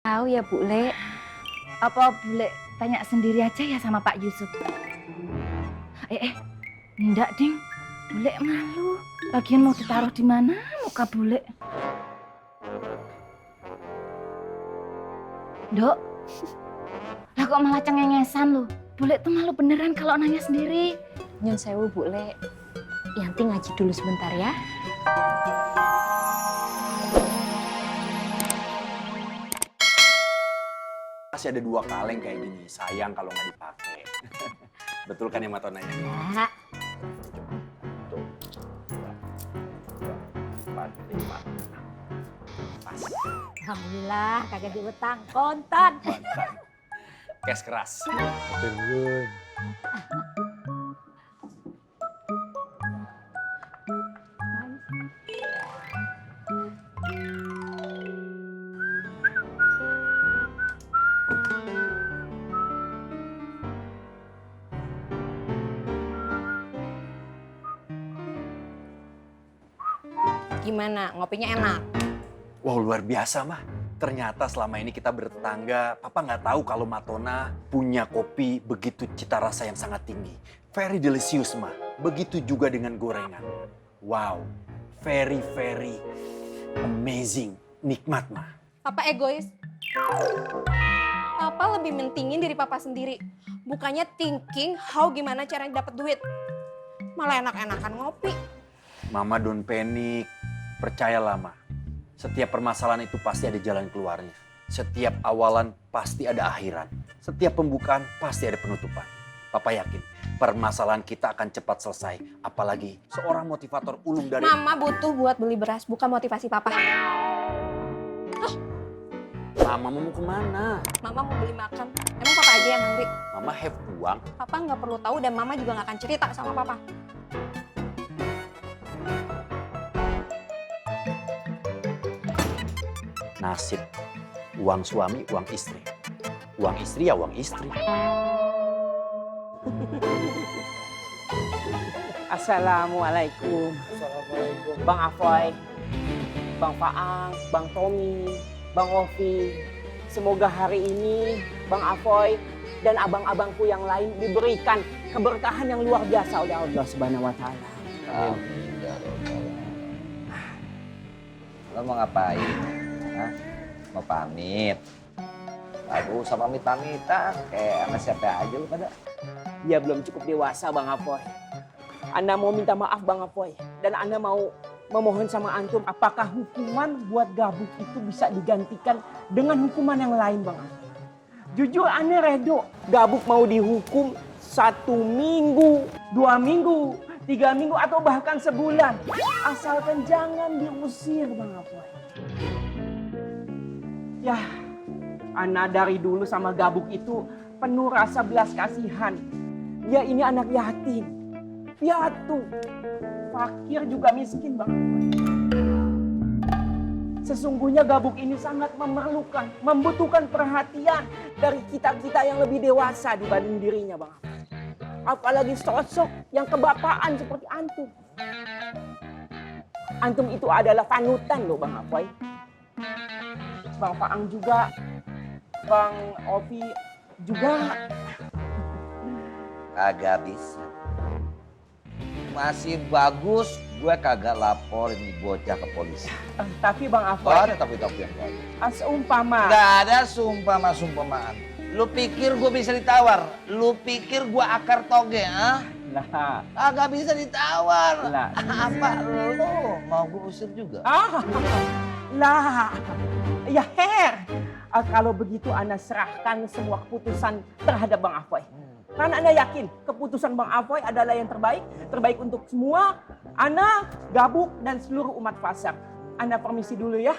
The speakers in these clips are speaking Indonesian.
Tahu ya Bu Le. Apa Bu Le tanya sendiri aja ya sama Pak Yusuf? Enggak Ding. Bu Le malu. Lagian mau ditaruh di mana muka Bu Le? Dok, lah kok malah cengengesan lu? Bu Le tuh malu beneran kalau nanya sendiri. Nyun sewu Bu Le, Yanti ngaji dulu sebentar ya. Masih ada 2 kaleng kayak gini, sayang kalau nggak dipakai. Betul kan ya Matonanya? Ya. Tuh, 2, 4, 5. Pas. Alhamdulillah kagak diutang, kontan. Mantap. Cash keras. Turun. Gimana, ngopinya enak? Wow, luar biasa mah. Ternyata selama ini kita bertetangga, Papa nggak tahu kalau Matona punya kopi begitu cita rasa yang sangat tinggi. Very delicious mah. Begitu juga dengan gorengan. Wow, very amazing. Nikmat mah. Papa egois. Papa lebih mentingin diri papa sendiri. Bukannya thinking how gimana caranya dapat duit. Malah enak-enakan ngopi. Mama don't panic. Percayalah Ma. Setiap permasalahan itu pasti ada jalan keluarnya. Setiap awalan pasti ada akhiran. Setiap pembukaan pasti ada penutupan. Papa yakin permasalahan kita akan cepat selesai. Apalagi seorang motivator ulung dari... Mama butuh buat beli beras, bukan motivasi papa. Mama mau kemana? Mama mau beli makan. Emang papa aja yang hungry? Mama have uang. Papa nggak perlu tahu dan mama juga nggak akan cerita sama papa. Nasib. Uang suami, uang istri. Uang istri ya uang istri. Assalamualaikum. Assalamualaikum. Bang Afoy, Bang Faang, Bang Tommy, Bang Ovi. Semoga hari ini Bang Afoy dan abang-abangku yang lain diberikan keberkahan yang luar biasa oleh Allah Subhanahu wa taala. Amin ya Rabbal. Lo mau ngapain? Hah? Mau pamit? Aduh, sama pamit-pamitan. Kayak sama siapa aja lu pada. Dia belum cukup dewasa Bang Afoy. Anda mau minta maaf Bang Afoy. Dan Anda mau memohon sama Antum. Apakah hukuman buat gabuk itu bisa digantikan dengan hukuman yang lain Bang Afoy? Jujur Anda redo. Gabuk mau dihukum 1 minggu, 2 minggu, 3 minggu atau bahkan sebulan. Asalkan jangan diusir Bang Afoy. Ya, Ana dari dulu sama gabuk itu penuh rasa belas kasihan. Dia ini anak yatim, piatu, fakir juga miskin Bang. Sesungguhnya gabuk ini sangat memerlukan, membutuhkan perhatian dari kita-kita yang lebih dewasa dibanding dirinya Bang. Apalagi sosok yang kebapaan seperti Antum. Antum itu adalah panutan loh Bang Afoy. Bang Faang juga, Bang Ovi juga. Kagak bisa. Masih bagus gue kagak lapor ini bocah ke polisi. Tapi Bang Afoy, Gak ada tapi-tapi yang bagus. seumpama. Gak ada sumpah-sumpamaan. Lu pikir gue bisa ditawar? Lu pikir gue akar toge, ah? Lah, Kagak bisa ditawar. Lah. Apa lu mau gue usir juga? Lah, ya Her. Kalau begitu Ana serahkan semua keputusan terhadap Bang Afoy. Karena Ana yakin keputusan Bang Afoy adalah yang terbaik untuk semua Ana, gabuk dan seluruh umat pasar. Ana permisi dulu ya,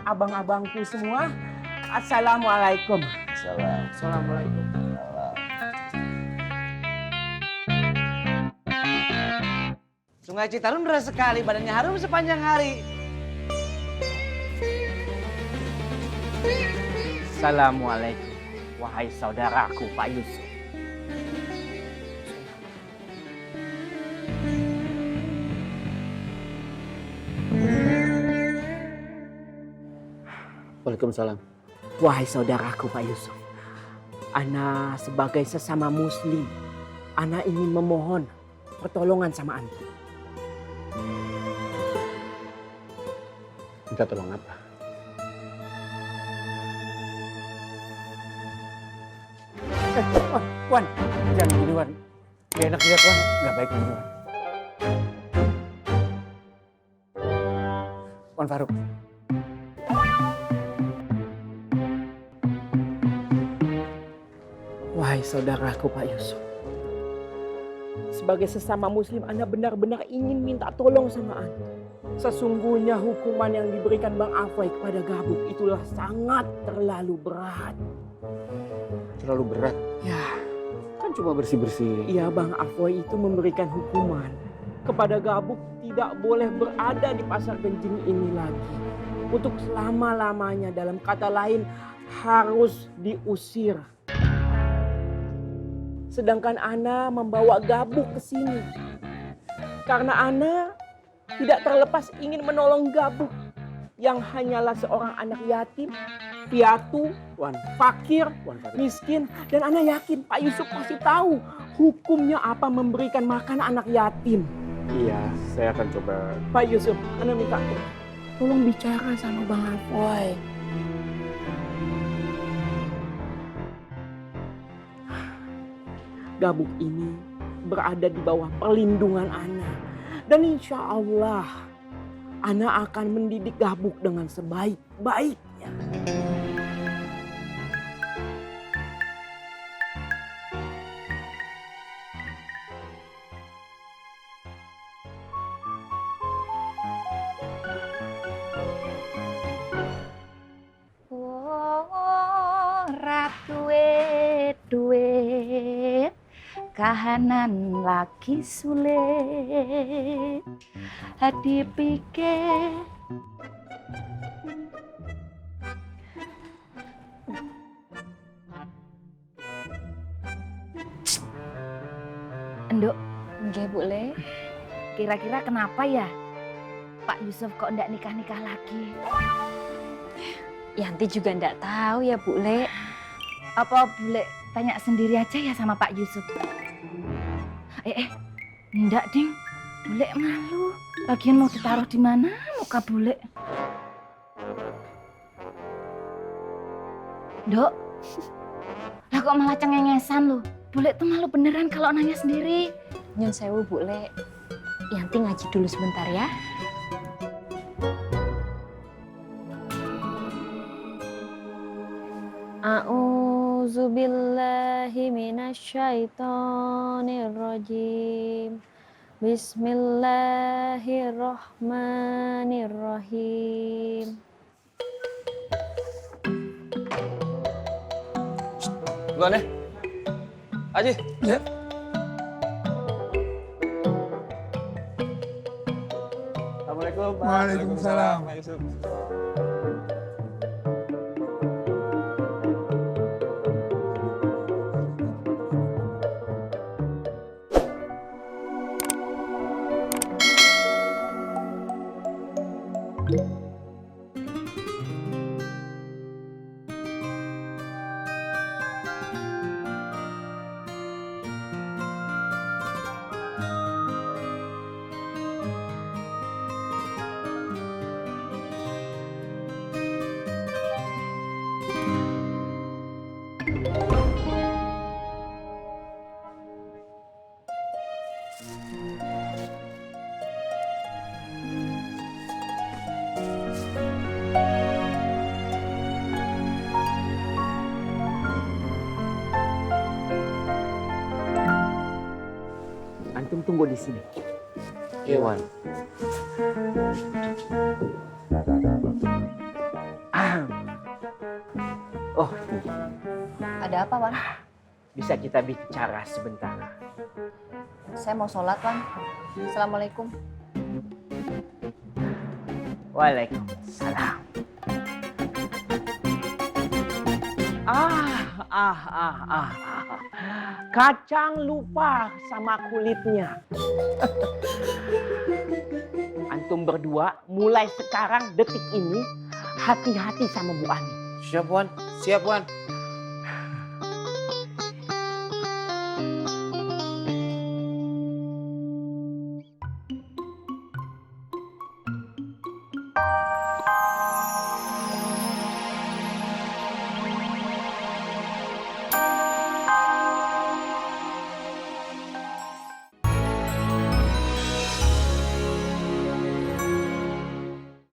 abang-abangku semua. Assalamualaikum. Salam. Assalamualaikum. Salam. Sungai Citarum deras sekali, badannya harum sepanjang hari. Assalamualaikum, wahai saudaraku Pak Yusuf. Waalaikumsalam. Wahai saudaraku Pak Yusuf, ana sebagai sesama muslim, ana ingin memohon pertolongan sama antum. Minta tolong apa? Wan, jangan gini Wan. Gak enak lihat Wan, gak baik ini Wan. Wan Faruk. Wahai saudaraku Pak Yusuf, sebagai sesama muslim ana benar-benar ingin minta tolong sama antum. Sesungguhnya hukuman yang diberikan Bang Afoy kepada Gabuk itulah sangat terlalu berat. Terlalu berat. Ya, Kan cuma bersih-bersih. iya Bang Afoy itu memberikan hukuman kepada Gabuk tidak boleh berada di pasar Genjing ini lagi. Untuk selama-lamanya, dalam kata lain harus diusir. Sedangkan ana membawa Gabuk ke sini karena ana tidak terlepas ingin menolong Gabuk yang hanyalah seorang anak yatim, piatu, Wan, fakir, Wan Faruk. miskin, dan ana yakin Pak Yusuf pasti tahu hukumnya apa memberikan makan anak yatim. Iya, saya akan coba. Pak Yusuf, ana minta tolong bicara sama Bang Afoy. Gabuk ini berada di bawah perlindungan ana. Dan insya Allah, ana akan mendidik Gabuk dengan sebaik-baiknya. Ora duit, kahanan lagi sulit. Hadi pikir Enduk, Nggih, Bu Le. kira-kira kenapa ya Pak Yusuf kok ndak nikah-nikah lagi? Yanti juga ndak tahu ya, Bu Le. Apa boleh tanya sendiri aja ya sama Pak Yusuf? Ndak ding, Bule malu. Lagian mau ditaruh di mana muka Bule? Dok, lah kok malah cengengesan lo? Bule tuh malu beneran kalau nanya sendiri. Nyun sewu, Bu Le. Yanti ngaji dulu sebentar ya. A'udzubillahi minasyaitonirrajim. Bismillahirrahmanirrahim. Duluan ya. Aji. Ya. Assalamualaikum Pak. Waalaikumsalam. Pak Yusuf. Antum tunggu di sini. Iwan, Oh, Ada apa, Wan? bisa kita bicara sebentar. Saya mau sholat, Wan. Assalamualaikum. Waalaikumsalam. Kacang lupa sama kulitnya. Antum berdua mulai sekarang detik ini hati-hati sama Bu Ani. Siap, Wan. Siap, Wan.